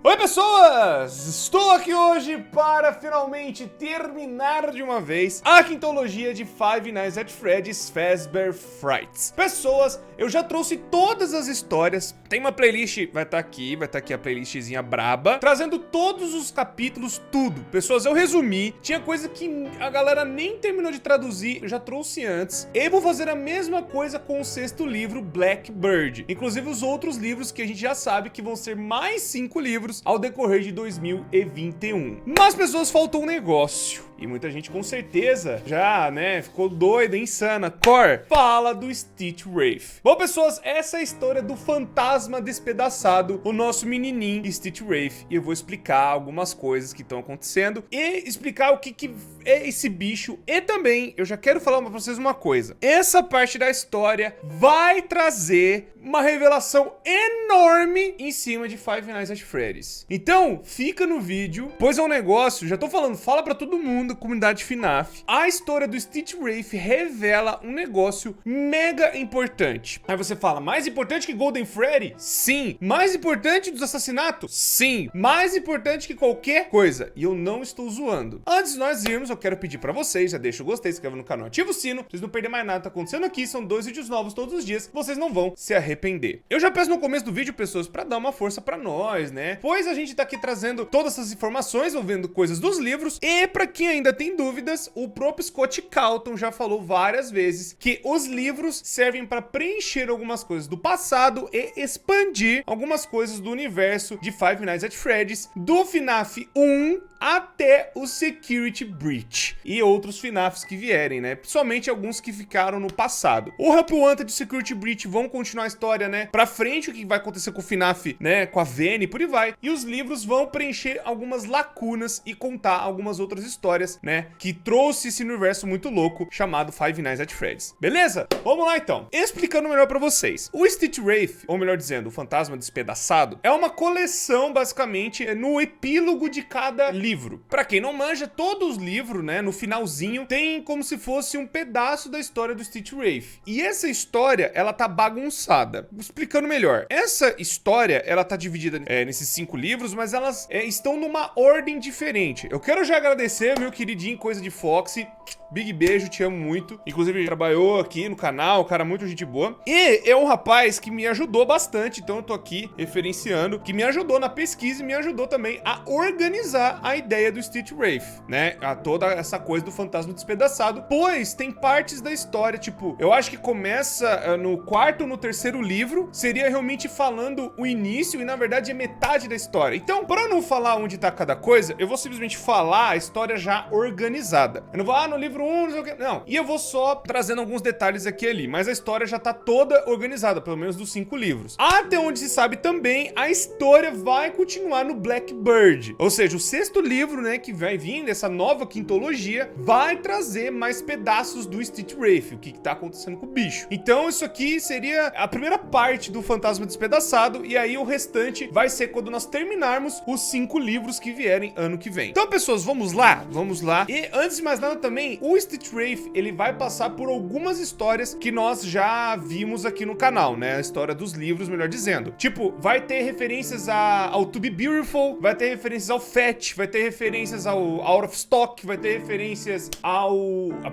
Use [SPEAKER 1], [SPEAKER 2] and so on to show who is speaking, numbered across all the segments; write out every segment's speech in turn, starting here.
[SPEAKER 1] Oi pessoas! Estou aqui hoje para finalmente terminar de uma vez a quintologia de Five Nights at Freddy's Fazbear Frights. Pessoas, eu já trouxe todas as histórias, tem uma playlist, vai estar aqui a playlistzinha braba, trazendo todos os capítulos, tudo. Pessoas, eu resumi, tinha coisa que a galera nem terminou de traduzir, eu já trouxe antes. E vou fazer a mesma coisa com o sexto livro, Blackbird. Inclusive os outros livros que a gente já sabe que vão ser mais 5 livros ao decorrer de 2021. Mas, pessoas, faltou um negócio. E muita gente com certeza já, né, ficou doida, insana. Cor, fala do Stitch Wraith. Bom, pessoas, essa é a história do fantasma despedaçado, o nosso menininho Stitch Wraith. E eu vou explicar algumas coisas que estão acontecendo e explicar o que é esse bicho. E também, eu já quero falar pra vocês uma coisa. Essa parte da história vai trazer uma revelação enorme em cima de Five Nights at Freddy's. Então, fica no vídeo, pois é um negócio, já tô falando, fala pra todo mundo, comunidade FNAF. A história do Stitch Wraith revela um negócio mega importante. Aí você fala, mais importante que Golden Freddy? Sim. Mais importante dos assassinatos? Sim. Mais importante que qualquer coisa. E eu não estou zoando. Antes de nós irmos, eu quero pedir pra vocês, já deixa o gostei, se inscreva no canal, ativa o sino, pra vocês não perderem mais nada que tá acontecendo aqui. São 2 vídeos novos todos os dias, vocês não vão se arrepender. Eu já peço no começo do vídeo, pessoas, pra dar uma força pra nós, né? Pois a gente tá aqui trazendo todas essas informações, ouvindo coisas dos livros. E pra quem ainda tem dúvidas, o próprio Scott Calton já falou várias vezes que os livros servem pra preencher algumas coisas do passado e expandir algumas coisas do universo de Five Nights at Freddy's, do FNAF 1 até o Security Breach e outros FNAFs que vierem, né? Principalmente alguns que ficaram no passado. O Help Wanted e Security Breach vão continuar a história, né? Pra frente, o que vai acontecer com o FNAF, né? Com a Vene, por aí vai. E os livros vão preencher algumas lacunas e contar algumas outras histórias, né? Que trouxe esse universo muito louco chamado Five Nights at Freddy's. Beleza? Vamos lá então. Explicando melhor pra vocês. O Stitch Wraith, ou melhor dizendo, o Fantasma Despedaçado, é uma coleção, basicamente, no epílogo de cada livro. Pra quem não manja, todos os livros, né, no finalzinho, tem como se fosse um pedaço da história do Stitch Wraith. E essa história, ela tá bagunçada. Explicando melhor. Essa história, ela tá dividida nesses 5 livros, mas elas estão numa ordem diferente. Eu quero já agradecer meu queridinho Coisa de Foxy. Big beijo, te amo muito. Inclusive, ele trabalhou aqui no canal, cara, muito gente boa. E é um rapaz que me ajudou bastante, então eu tô aqui referenciando, que me ajudou na pesquisa e me ajudou também a organizar a ideia do Stitch Wraith, né? A toda essa coisa do fantasma despedaçado, pois tem partes da história, tipo, eu acho que começa no 4º ou no 3º livro, seria realmente falando o início e na verdade é metade da história. Então, para não falar onde tá cada coisa, eu vou simplesmente falar a história já organizada. Eu não vou, no livro 1, não sei o que, não. E eu vou só trazendo alguns detalhes aqui e ali, mas a história já tá toda organizada, pelo menos dos 5 livros. Até onde se sabe também, a história vai continuar no Blackbird, ou seja, o 6º livro, né, que vai vir dessa nova quintologia, vai trazer mais pedaços do Stitch Wraith, o que tá acontecendo com o bicho. Então isso aqui seria a primeira parte do Fantasma Despedaçado, e aí o restante vai ser quando nós terminarmos os 5 livros que vierem ano que vem. Então, pessoas, vamos lá? Vamos lá. E antes de mais nada também, o Stitch Wraith, ele vai passar por algumas histórias que nós já vimos aqui no canal, né? A história dos livros, melhor dizendo. Tipo, vai ter referências ao To Be Beautiful, vai ter referências ao Fetch, vai ter referências ao Out of Stock, vai ter referências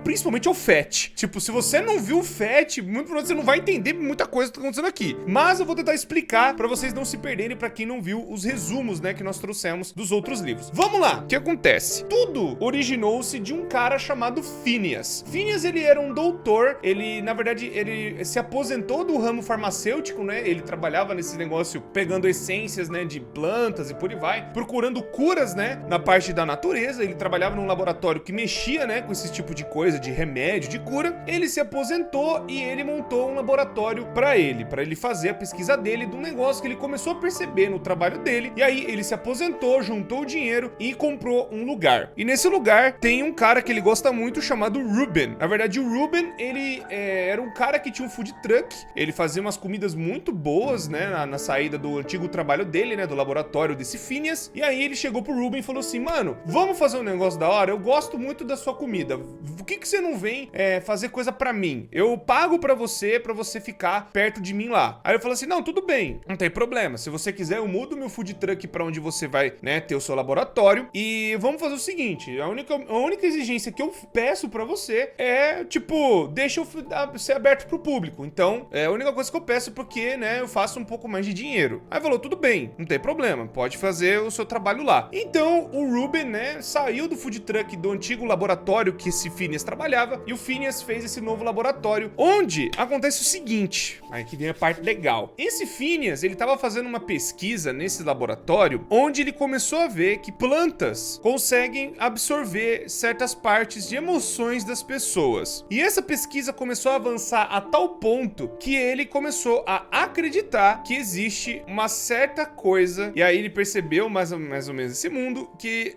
[SPEAKER 1] principalmente ao Fetch. Tipo, se você não viu o Fetch, muito provavelmente você não vai entender muita coisa que tá acontecendo aqui. Mas eu vou tentar explicar pra vocês não se perderem, pra quem não viu os resumos, né, que nós trouxemos dos outros livros. Vamos lá! O que acontece? Tudo originou-se de um cara chamado Phineas. Phineas, ele era um doutor, ele, na verdade, ele se aposentou do ramo farmacêutico, né? Ele trabalhava nesse negócio pegando essências, né, de plantas e por aí vai, procurando curas, né, na parte da natureza. Ele trabalhava num laboratório que mexia, né, com esse tipo de coisa, de remédio, de cura. Ele se aposentou e ele montou um laboratório pra ele fazer a pesquisa dele, de um negócio que ele começou a perceber no trabalho dele. E aí ele se aposentou, juntou o dinheiro e comprou um lugar. E nesse lugar tem um cara que ele gosta muito, garoto chamado Ruben. Na verdade, o Ruben, ele era um cara que tinha um food truck. Ele fazia umas comidas muito boas, né, na saída do antigo trabalho dele, né, do laboratório desse Phineas. E aí ele chegou pro Ruben e falou assim, mano, vamos fazer um negócio da hora? Eu gosto muito da sua comida. Por que você não vem fazer coisa pra mim? Eu pago pra você ficar perto de mim lá. Aí eu falei assim, não, tudo bem, não tem problema. Se você quiser, eu mudo meu food truck pra onde você vai, né, ter o seu laboratório. E vamos fazer o seguinte, a única exigência que eu peço pra você é, tipo, deixa eu ser aberto pro público. Então, a única coisa que eu peço é porque, né, eu faço um pouco mais de dinheiro. Aí falou, tudo bem, não tem problema, pode fazer o seu trabalho lá. Então, o Ruben, né, saiu do food truck do antigo laboratório que esse Phineas trabalhava, e o Phineas fez esse novo laboratório, onde acontece o seguinte, aí que vem a parte legal. Esse Phineas, ele tava fazendo uma pesquisa nesse laboratório, onde ele começou a ver que plantas conseguem absorver certas partes de emoções das pessoas. E essa pesquisa começou a avançar a tal ponto que ele começou a acreditar que existe uma certa coisa, e aí ele percebeu mais ou menos esse mundo, que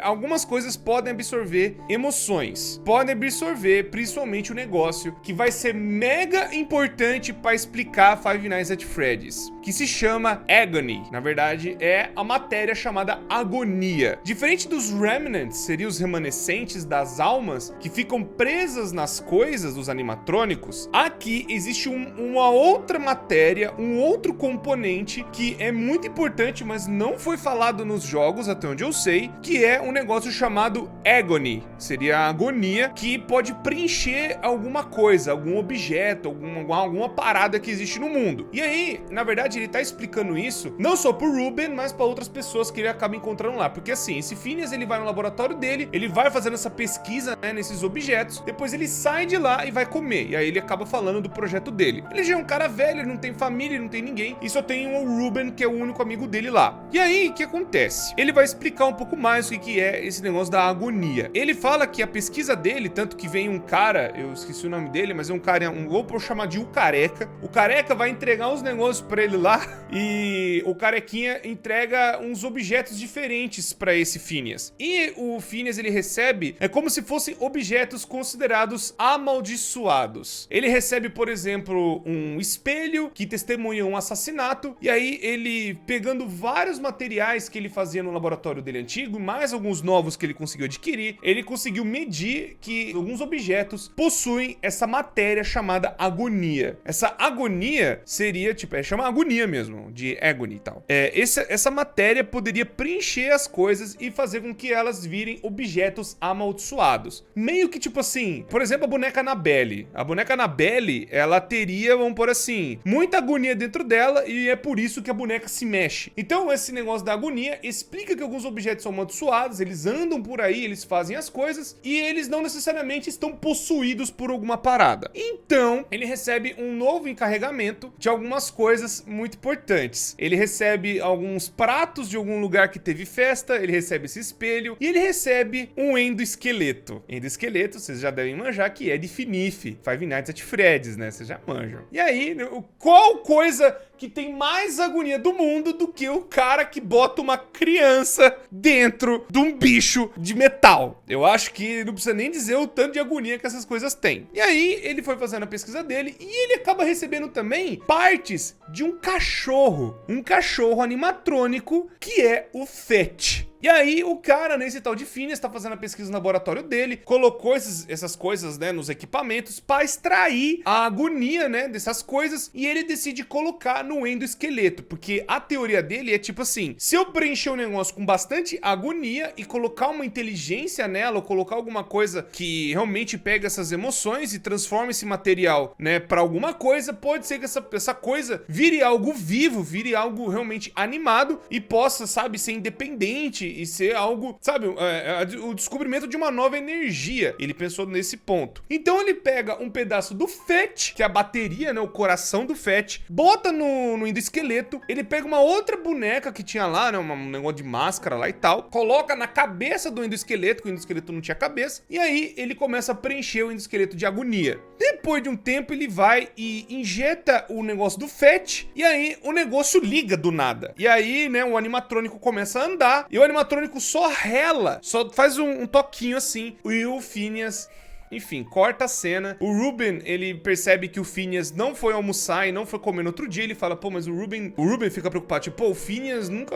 [SPEAKER 1] algumas coisas podem absorver emoções, podem absorver principalmente o negócio que vai ser mega importante para explicar Five Nights at Freddy's, que se chama Agony. Na verdade, é a matéria chamada agonia. Diferente dos Remnants, seriam os remanescentes das almas que ficam presas nas coisas dos animatrônicos, aqui existe uma outra matéria, um outro componente que é muito importante, mas não foi falado nos jogos, até onde eu sei, que é um negócio chamado Agony. Seria a agonia, que pode preencher alguma coisa, algum objeto, alguma parada que existe no mundo. E aí, na verdade, ele tá explicando isso não só pro Ruben, mas para outras pessoas que ele acaba encontrando lá. Porque assim, esse Phineas, ele vai no laboratório dele, ele vai fazendo essa pesquisa, né, nesses objetos, depois ele sai de lá e vai comer. E aí ele acaba falando do projeto dele. Ele já é um cara velho, ele não tem família, ele não tem ninguém, e só tem o Ruben, que é o único amigo dele lá. E aí, o que acontece? Ele vai explicar um pouco mais o que é esse negócio da agonia. Ele fala que a pesquisa dele, tanto que vem um cara, eu esqueci o nome dele, mas é um cara, vou chamar de o Careca. O Careca vai entregar uns negócios pra ele lá, e o Carequinha entrega uns objetos diferentes pra esse Phineas. E o Phineas, ele recebe, como se fossem objetos considerados amaldiçoados. Ele recebe, por exemplo, um espelho que testemunha um assassinato, e aí ele, pegando vários materiais que ele fazia no laboratório dele antigo, mais alguns novos que ele conseguiu adquirir, ele conseguiu medir que alguns objetos possuem essa matéria chamada agonia. Essa agonia seria, tipo, chama agonia mesmo, de agony e tal. Essa matéria poderia preencher as coisas e fazer com que elas virem objetos amaldiçoados. Meio que, tipo assim, por exemplo, a boneca Annabelle. A boneca Annabelle, ela teria, vamos por assim, muita agonia dentro dela, e é por isso que a boneca se mexe. Então, esse negócio da agonia explica que alguns objetos são amaldiçoados, eles andam por aí, eles fazem as coisas, e eles não necessariamente estão possuídos por alguma parada. Então, ele recebe um novo encarregamento de algumas coisas muito importantes. Ele recebe alguns pratos de algum lugar que teve festa, ele recebe esse espelho, e ele recebe um endoesqueleto. Endoesqueleto, vocês já devem manjar que é de FNIF, Five Nights at Freddy's, né? Vocês já manjam. E aí, qual coisa que tem mais agonia do mundo do que o cara que bota uma criança dentro de um bicho de metal? Eu acho que não precisa nem dizer o tanto de agonia que essas coisas têm. E aí, ele foi fazendo a pesquisa dele e ele acaba recebendo também partes de um cachorro animatrônico que é o Fett. E aí, o cara, nesse tal de Phineas, tá fazendo a pesquisa no laboratório dele, colocou essas coisas, né, nos equipamentos pra extrair a agonia, né, dessas coisas, e ele decide colocar no endoesqueleto, porque a teoria dele é tipo assim, se eu preencher um negócio com bastante agonia e colocar uma inteligência nela, ou colocar alguma coisa que realmente pega essas emoções e transforma esse material, né, pra alguma coisa, pode ser que essa coisa vire algo vivo, vire algo realmente animado e possa, sabe, ser independente e ser algo, sabe, o descobrimento de uma nova energia. Ele pensou nesse ponto. Então ele pega um pedaço do Fett, que é a bateria, né, o coração do Fett, bota no endoesqueleto, ele pega uma outra boneca que tinha lá, né, um negócio de máscara lá e tal, coloca na cabeça do endoesqueleto, que o endoesqueleto não tinha cabeça, e aí ele começa a preencher o endoesqueleto de agonia. Depois de um tempo ele vai e injeta o negócio do Fett, e aí o negócio liga do nada. E aí, né, o animatrônico começa a andar, e o animatrônico animatrônico só rela, só faz um toquinho assim, e o Phineas... Enfim, corta a cena. O Ruben, ele percebe que o Phineas não foi almoçar e não foi comer no outro dia. Ele fala, pô, mas o Ruben fica preocupado. Tipo, pô, o Phineas nunca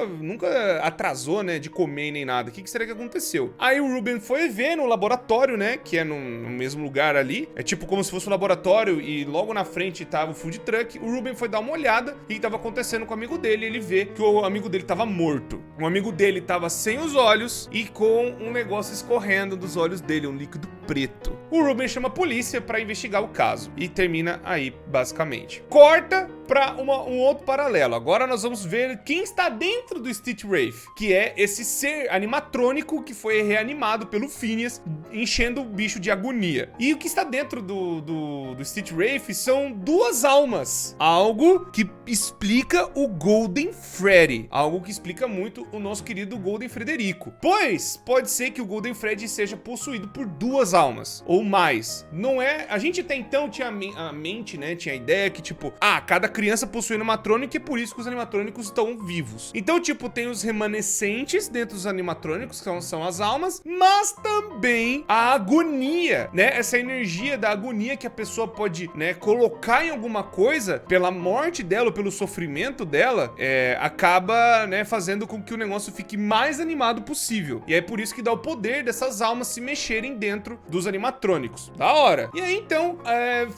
[SPEAKER 1] atrasou, né, de comer nem nada. O que será que aconteceu? Aí o Ruben foi ver no laboratório, né, que é no mesmo lugar ali. É tipo como se fosse um laboratório e logo na frente tava o food truck. O Ruben foi dar uma olhada e o que tava acontecendo com o amigo dele. Ele vê que o amigo dele tava morto. O amigo dele tava sem os olhos e com um negócio escorrendo dos olhos dele, um líquido preto. O Ruben chama a polícia pra investigar o caso. E termina aí, basicamente. Corta pra um outro paralelo. Agora nós vamos ver quem está dentro do Stitch Wraith, que é esse ser animatrônico que foi reanimado pelo Phineas, enchendo o bicho de agonia. E o que está dentro do Stitch Wraith são duas almas. Algo que explica o Golden Freddy. Algo que explica muito o nosso querido Golden Frederico. Pois pode ser que o Golden Freddy seja possuído por duas almas ou mais. Não é... A gente até então tinha a mente, né? Tinha a ideia que, tipo, cada criança possui animatrônico e é por isso que os animatrônicos estão vivos. Então, tipo, tem os remanescentes dentro dos animatrônicos, que são as almas, mas também a agonia, né? Essa energia da agonia que a pessoa pode, né, colocar em alguma coisa, pela morte dela ou pelo sofrimento dela, acaba, né, fazendo com que o negócio fique mais animado possível. E é por isso que dá o poder dessas almas se mexerem dentro dos animatrônicos. Da hora. E aí, então,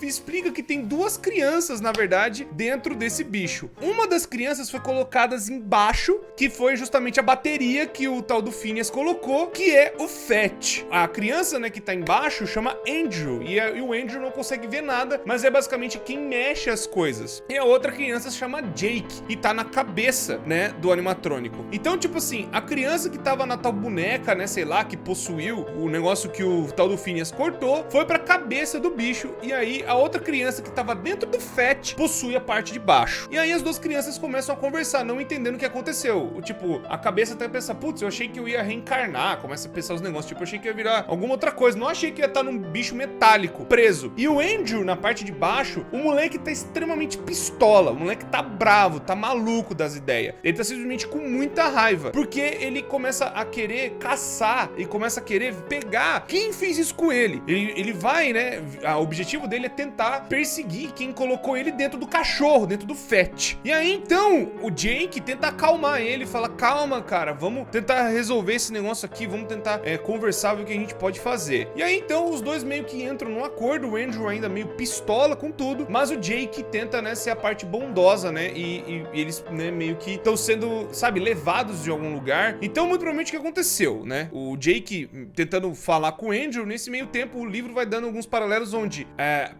[SPEAKER 1] explica que tem duas crianças, na verdade, dentro desse bicho. Uma das crianças foi colocada embaixo, que foi justamente a bateria que o tal do Phineas colocou, que é o Fett. A criança, né, que tá embaixo chama Andrew, e o Andrew não consegue ver nada, mas é basicamente quem mexe as coisas. E a outra criança se chama Jake, e tá na cabeça, né, do animatrônico. Então, tipo assim, a criança que tava na tal boneca, né, sei lá, que possuiu o negócio que o tal do Phineas cortou, foi pra cabeça do bicho, e aí a outra criança que tava dentro do Fett possui a parte de baixo. E aí as duas crianças começam a conversar, não entendendo o que aconteceu. Tipo, a cabeça até pensa, putz, eu achei que eu ia reencarnar, começa a pensar os negócios, tipo, eu achei que ia virar alguma outra coisa, não achei que ia estar num bicho metálico, preso. E o Andrew, na parte de baixo, o moleque tá extremamente pistola, o moleque tá bravo, tá maluco das ideias. Ele tá simplesmente com muita raiva, porque ele começa a querer caçar e começa a querer pegar quem fez isso com ele. Ele vai, né, o objetivo dele é tentar perseguir quem colocou ele dentro do cachorro, dentro do Fett. E aí, então, o Jake tenta acalmar ele, fala, calma, cara, vamos tentar resolver esse negócio aqui, vamos tentar conversar, ver o que a gente pode fazer. E aí, então, os dois meio que entram num acordo, o Andrew ainda meio pistola com tudo, mas o Jake tenta, né, ser a parte bondosa, né, e eles, né, meio que estão sendo, sabe, levados de algum lugar. Então, muito provavelmente, o que aconteceu, né, o Jake tentando falar com o Andrew, nesse meio tempo, o livro vai dando alguns paralelos onde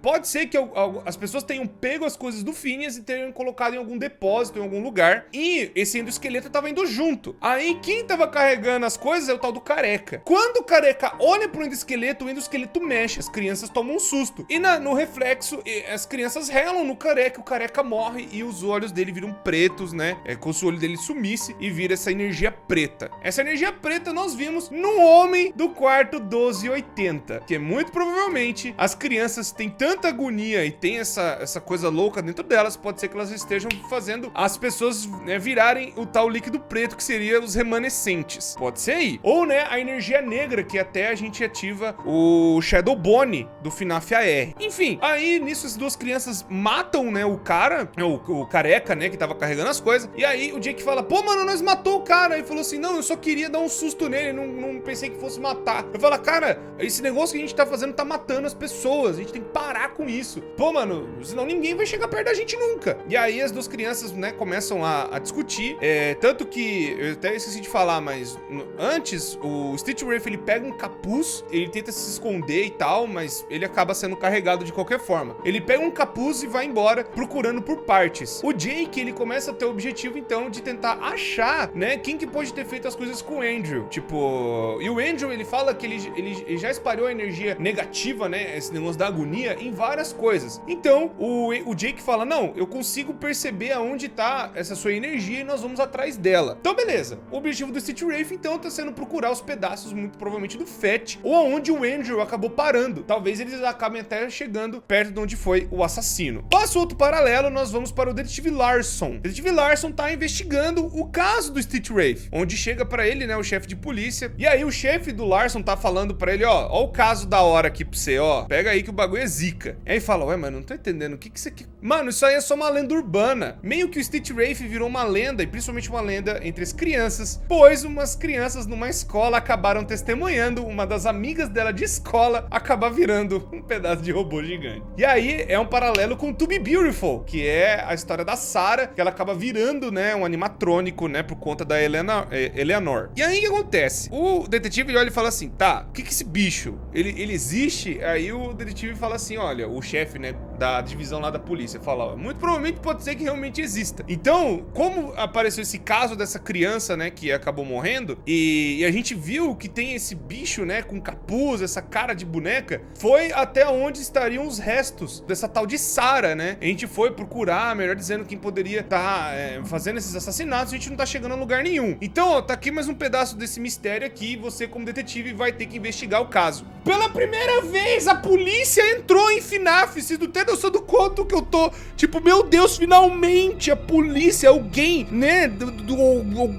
[SPEAKER 1] pode ser que as pessoas tenham pego as coisas do Phineas e tenham colocado em algum depósito, em algum lugar, e esse endoesqueleto tava indo junto. Aí quem tava carregando as coisas é o tal do Careca. Quando o Careca olha pro endoesqueleto, o endoesqueleto mexe, as crianças tomam um susto. E no reflexo, as crianças relam no Careca, o Careca morre e os olhos dele viram pretos, né? É como se o olho dele sumisse e vira essa energia preta. Essa energia preta nós vimos no homem do quarto 1280, que é muito provavelmente as crianças têm tanta agonia e tem essa coisa louca dentro delas, pode ser que elas estejam fazendo as pessoas, né, virarem o tal líquido preto, que seria os remanescentes. Pode ser aí. Ou, né, a energia negra, que até a gente ativa o Shadow Bone do FNAF AR. Enfim, aí nisso as duas crianças matam, né, o cara, o Careca, né, que tava carregando as coisas. E aí o Jake fala, pô, mano, nós matou o cara. E falou assim, não, eu só queria dar um susto nele, não pensei que fosse matar. Eu falo, cara, esse negócio que a gente tá fazendo tá matando as pessoas, a gente tem que parar com isso. Pô, mano, senão ninguém vai chegar perto da gente nunca. E aí as duas crianças, né, começam a discutir, tanto que, eu até esqueci de falar, mas antes, o Stitch Wraith, ele pega um capuz, ele tenta se esconder e tal, mas ele acaba sendo carregado de qualquer forma. Ele pega um capuz e vai embora, procurando por partes. O Jake, ele começa a ter o objetivo, então, de tentar achar, né, quem que pode ter feito as coisas com o Andrew. Tipo, e o Andrew, ele fala que ele já espalhou a energia negativa, né, esse negócio da agonia, em várias coisas. Então, o Jake fala, não, Então, eu consigo perceber aonde tá essa sua energia e nós vamos atrás dela. Então, beleza. O objetivo do Stitch Wraith, então, tá sendo procurar os pedaços, muito provavelmente, do Fett, ou aonde o Andrew acabou parando. Talvez eles acabem até chegando perto de onde foi o assassino. Passo outro paralelo, nós vamos para o Detetive Larson. O Detetive Larson tá investigando o caso do Stitch Wraith, onde chega pra ele, né, o chefe de polícia. E aí o chefe do Larson tá falando pra ele, ó o caso da hora aqui pra você, ó. Pega aí que o bagulho é zica. E aí fala, ué, mano, não tô entendendo, o que isso aqui... Mano, isso aí é só uma lenda urbana. Meio que o Stitch Wraith virou uma lenda, e principalmente uma lenda entre as crianças, pois umas crianças numa escola acabaram testemunhando uma das amigas dela de escola acabar virando um pedaço de robô gigante. E aí é um paralelo com To Be Beautiful, que é a história da Sarah, que ela acaba virando, né, um animatrônico, né, por conta da Eleanor. E aí o que acontece? O detetive olha e fala assim, tá, o que esse bicho, ele existe? Aí o detetive fala assim, olha, o chefe, né, da divisão lá da polícia fala, ó, muito provavelmente pode ser que realmente exista. Então, como apareceu esse caso dessa criança, né, que acabou morrendo, e a gente viu que tem esse bicho, né, com capuz, essa cara de boneca, foi até onde estariam os restos dessa tal de Sarah, né? A gente foi procurar, melhor dizendo, quem poderia estar fazendo esses assassinatos, a gente não tá chegando a lugar nenhum. Então, ó, tá aqui mais um pedaço desse mistério aqui, e você como detetive vai ter que investigar o caso. Pela primeira vez, a polícia entrou em FNAF, vocês não tem noção do quanto que eu tô, tipo, meu Deus, finalmente a polícia, alguém, né,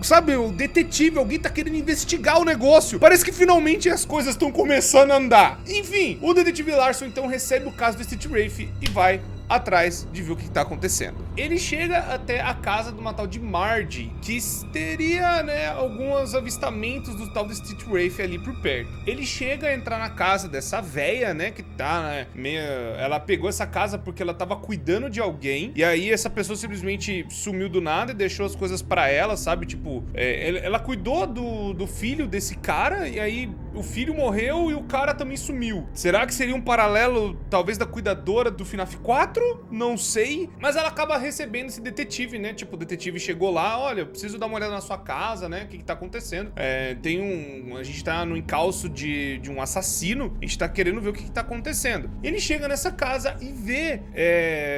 [SPEAKER 1] sabe, o detetive, alguém tá querendo investigar o negócio. Parece que finalmente as coisas estão começando a andar. Enfim, o detetive Larson então recebe o caso do Stitch Wraith e vai atrás de ver o que tá acontecendo. Ele chega até a casa de uma tal de Margie, que teria, né, alguns avistamentos do tal do Stitch Wraith ali por perto. Ele chega a entrar na casa dessa véia, né, que tá, né, meio... Ela pegou essa casa porque ela tava cuidando de alguém, e aí essa pessoa simplesmente sumiu do nada e deixou as coisas pra ela, sabe? Tipo, ela cuidou do filho desse cara, e aí o filho morreu e o cara também sumiu. Será que seria um paralelo, talvez, da cuidadora do FNAF 4? Não sei. Mas ela acaba recebendo esse detetive, né? Tipo, o detetive chegou lá, olha, eu preciso dar uma olhada na sua casa, né? O que tá acontecendo? A gente tá no encalço de um assassino, a gente tá querendo ver o que tá acontecendo. Ele chega nessa casa e vê,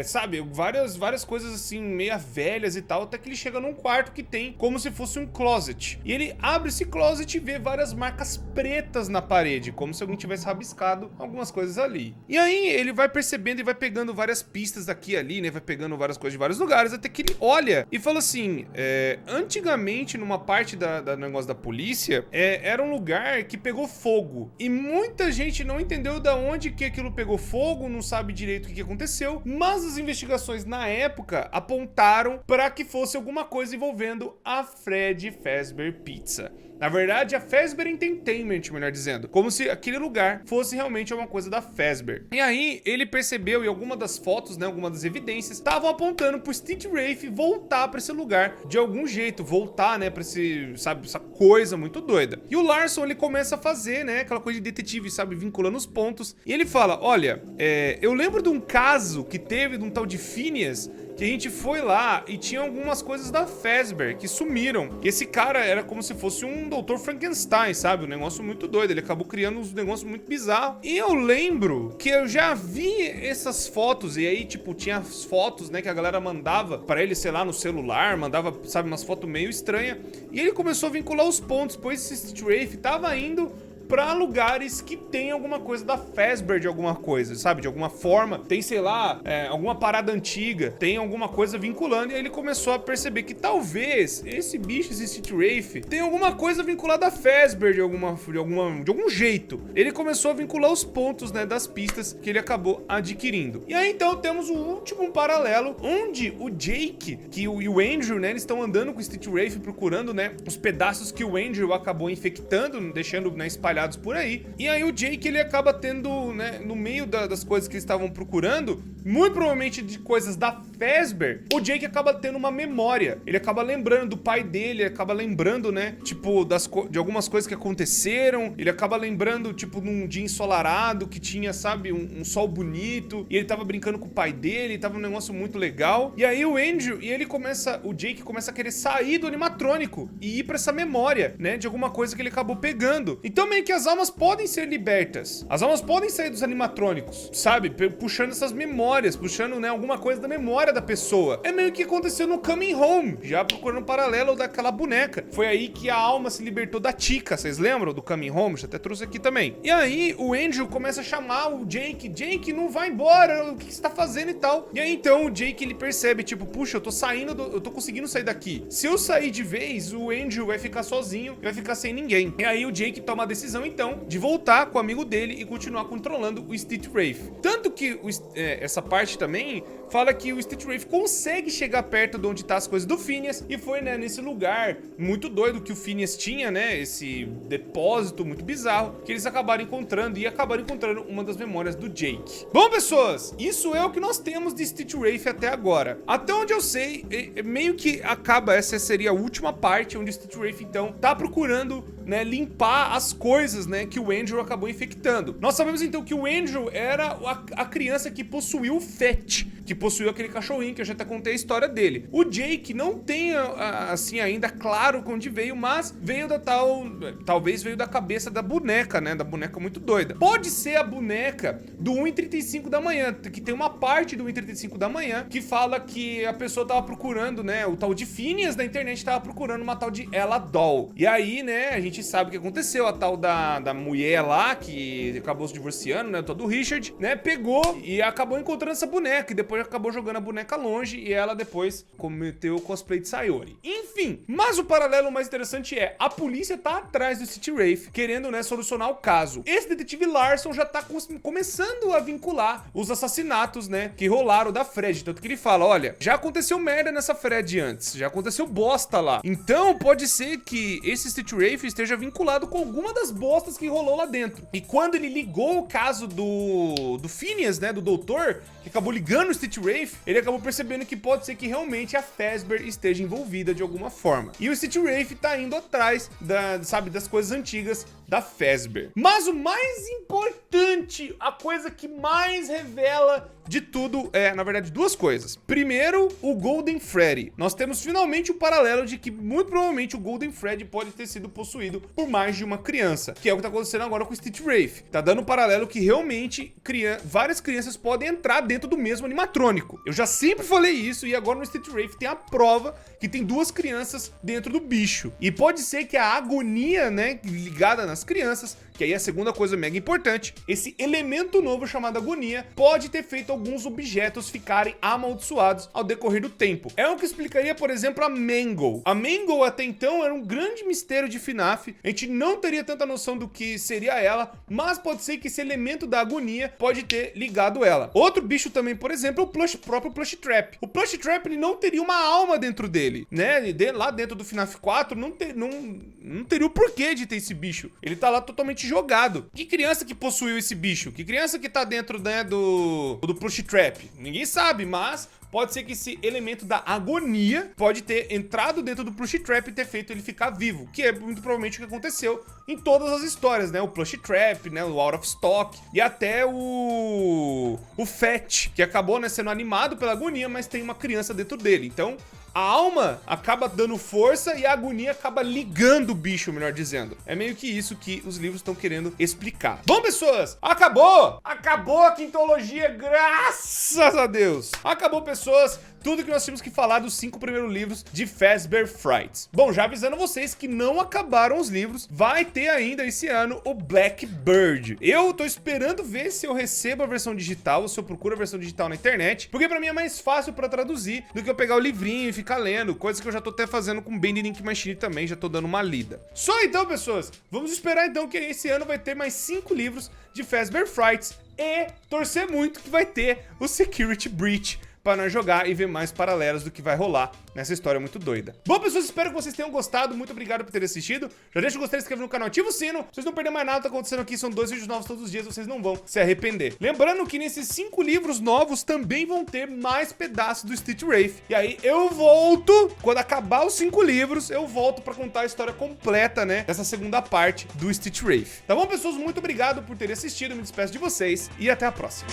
[SPEAKER 1] sabe, várias coisas assim, meia velhas e tal, até que ele chega num quarto que tem como se fosse um closet. E ele abre esse closet e vê várias marcas pretas na parede, como se alguém tivesse rabiscado algumas coisas ali. E aí ele vai percebendo e vai pegando várias pistas daqui e ali, né? Vai pegando várias coisas de vários lugares, até que ele olha e fala assim, antigamente, numa parte da negócio da polícia, era um lugar que pegou fogo. E muita gente não entendeu da onde que aquilo pegou fogo, não sabe direito o que aconteceu, mas as investigações na época apontaram para que fosse alguma coisa envolvendo a Freddy Fazbear Pizza. Na verdade, a Fazbear Entertainment, melhor dizendo. Como se aquele lugar fosse realmente uma coisa da Fazbear. E aí, ele percebeu, e alguma das fotos, né, alguma das evidências, estavam apontando pro Stitch Wraith voltar pra esse lugar de algum jeito. Voltar, né, pra esse, sabe, essa coisa muito doida. E o Larson, ele começa a fazer, né, aquela coisa de detetive, sabe, vinculando os pontos. E ele fala, olha, eu lembro de um caso que teve de um tal de Phineas, que a gente foi lá e tinha algumas coisas da Fazbear que sumiram. E esse cara era como se fosse um Dr. Frankenstein, sabe? Um negócio muito doido. Ele acabou criando uns negócios muito bizarros. E eu lembro que eu já vi essas fotos. E aí, tipo, tinha as fotos, né, que a galera mandava pra ele, sei lá, no celular. Mandava, sabe, umas fotos meio estranhas. E ele começou a vincular os pontos, pois esse Stitch Wraith tava indo pra lugares que tem alguma coisa da Fazbear de alguma coisa, sabe? De alguma forma, tem, sei lá, alguma parada antiga, tem alguma coisa vinculando, e aí ele começou a perceber que talvez esse bicho, esse Stitch Wraith, tem alguma coisa vinculada à Fazbear de algum jeito. Ele começou a vincular os pontos, né, das pistas que ele acabou adquirindo. E aí, então, temos o último paralelo, onde o Jake e o Andrew, né, eles estão andando com o Stitch Wraith, procurando, né, os pedaços que o Andrew acabou infectando, deixando, né, espalhados por aí. E aí o Jake, ele acaba tendo, né, no meio das coisas que eles estavam procurando, muito provavelmente de coisas da Fazbear, o Jake acaba tendo uma memória. Ele acaba lembrando do pai dele, ele acaba lembrando, né, tipo, de algumas coisas que aconteceram. Ele acaba lembrando, tipo, num dia ensolarado que tinha, sabe, um sol bonito, e ele tava brincando com o pai dele, tava um negócio muito legal. E aí o Andrew, o Jake começa a querer sair do animatrônico e ir pra essa memória, né, de alguma coisa que ele acabou pegando. Então meio que as almas podem ser libertas. As almas podem sair dos animatrônicos, sabe? Puxando essas memórias memórias, puxando, né, alguma coisa da memória da pessoa. É meio que aconteceu no Coming Home, já procurando um paralelo daquela boneca. Foi aí que a alma se libertou da Chica, vocês lembram do Coming Home? Já até trouxe aqui também. E aí o Andrew começa a chamar o Jake. Jake, não vai embora, o que você tá fazendo e tal? E aí então o Jake, ele percebe, tipo, puxa, eu tô conseguindo sair daqui. Se eu sair de vez, o Andrew vai ficar sozinho e vai ficar sem ninguém. E aí o Jake toma a decisão então de voltar com o amigo dele e continuar controlando o Stitch Wraith. Tanto que essa parte também fala que o Stitch Wraith consegue chegar perto de onde tá as coisas do Phineas, e foi, né, nesse lugar muito doido que o Phineas tinha, né, esse depósito muito bizarro, que eles acabaram encontrando uma das memórias do Jake. Bom, pessoas, isso é o que nós temos de Stitch Wraith até agora. Até onde eu sei, meio que acaba, essa seria a última parte, onde o Stitch Wraith, então, tá procurando, né, limpar as coisas, né, que o Andrew acabou infectando. Nós sabemos, então, que o Andrew era a criança que possuiu o Fett, que possuiu aquele cachorrinho, que eu já até contei a história dele. O Jake não tem, assim, ainda claro onde veio, mas veio da talvez veio da cabeça da boneca, né, da boneca muito doida. Pode ser a boneca do 1h35 da manhã, que tem uma parte do 1h35 da manhã que fala que a pessoa tava procurando, né, o tal de Phineas da internet tava procurando uma tal de Ella Doll. E aí, né, a gente sabe o que aconteceu, a tal da mulher lá, que acabou se divorciando, né, o tal do Richard, né, pegou e acabou encontrando essa boneca, e depois acabou jogando a boneca longe, e ela depois cometeu o cosplay de Sayori. Enfim, mas o paralelo mais interessante é, a polícia tá atrás do Stitch Wraith, querendo, né, solucionar o caso. Esse detetive Larson já tá começando a vincular os assassinatos, né, que rolaram da Fred, tanto que ele fala, olha, já aconteceu merda nessa Fred antes, já aconteceu bosta lá, então pode ser que esse Stitch Wraith esteja vinculado com alguma das bostas que rolou lá dentro. E quando ele ligou o caso do Phineas, né, do doutor, que acabou ligando o Stitch Wraith, ele acabou percebendo que pode ser que realmente a Fazbear esteja envolvida de alguma forma. E o Stitch Wraith tá indo atrás das coisas antigas da Fazbear. Mas o mais importante, a coisa que mais revela de tudo é, na verdade, duas coisas. Primeiro, o Golden Freddy. Nós temos finalmente o paralelo de que muito provavelmente o Golden Freddy pode ter sido possuído por mais de uma criança, que é o que tá acontecendo agora com o Stitch Wraith. Tá dando um paralelo que realmente várias crianças podem entrar dentro do mesmo animatrônico. Eu já sempre falei isso, e agora no Stitch Wraith tem a prova que tem duas crianças dentro do bicho. E pode ser que a agonia, né, ligada nas crianças, que aí é a segunda coisa mega importante, esse elemento novo chamado agonia pode ter feito alguns objetos ficarem amaldiçoados ao decorrer do tempo. É o que explicaria, por exemplo, a Mangle. A Mangle até então era um grande mistério de FNAF, a gente não teria tanta noção do que seria ela, mas pode ser que esse elemento da agonia pode ter ligado ela. Outro bicho também, por exemplo, é o próprio Plush Trap. O Plush Trap, ele não teria uma alma dentro dele, né? Lá dentro do FNAF 4 não teria o porquê de ter esse bicho. Ele tá lá totalmente jogado. Que criança que possuiu esse bicho? Que criança que tá dentro, né, do Plush Trap? Ninguém sabe, mas pode ser que esse elemento da agonia pode ter entrado dentro do Plush Trap e ter feito ele ficar vivo, que é muito provavelmente o que aconteceu em todas as histórias, né? O Plush Trap, né? O Out of Stock e até o Fett, que acabou, né, sendo animado pela agonia, mas tem uma criança dentro dele. Então, a alma acaba dando força e a agonia acaba ligando o bicho, melhor dizendo. É meio que isso que os livros estão querendo explicar. Bom, pessoas, acabou! Acabou a quintologia, graças a Deus! Acabou, pessoas, tudo que nós tínhamos que falar dos 5 primeiros livros de Fazbear Frights. Bom, já avisando vocês que não acabaram os livros, vai ter ainda esse ano o Blackbird. Eu tô esperando ver se eu recebo a versão digital, ou se eu procuro a versão digital na internet, porque pra mim é mais fácil pra traduzir do que eu pegar o livrinho e ficar lendo, coisa que eu já tô até fazendo com Bending Ink Machine também, já tô dando uma lida. Só então, pessoas, vamos esperar então que esse ano vai ter mais 5 livros de Fazbear Frights e torcer muito que vai ter o Security Breach para nós jogar e ver mais paralelos do que vai rolar nessa história muito doida. Bom, pessoas, espero que vocês tenham gostado. Muito obrigado por terem assistido. Já deixa o gostei, se inscreve no canal, ativa o sino. Pra vocês não perderem mais nada que tá acontecendo aqui. São 2 vídeos novos todos os dias, vocês não vão se arrepender. Lembrando que nesses 5 livros novos também vão ter mais pedaços do Stitch Wraith. E aí eu volto, quando acabar os 5 livros, eu volto pra contar a história completa, né, dessa segunda parte do Stitch Wraith. Tá bom, pessoas? Muito obrigado por terem assistido. Me despeço de vocês e até a próxima.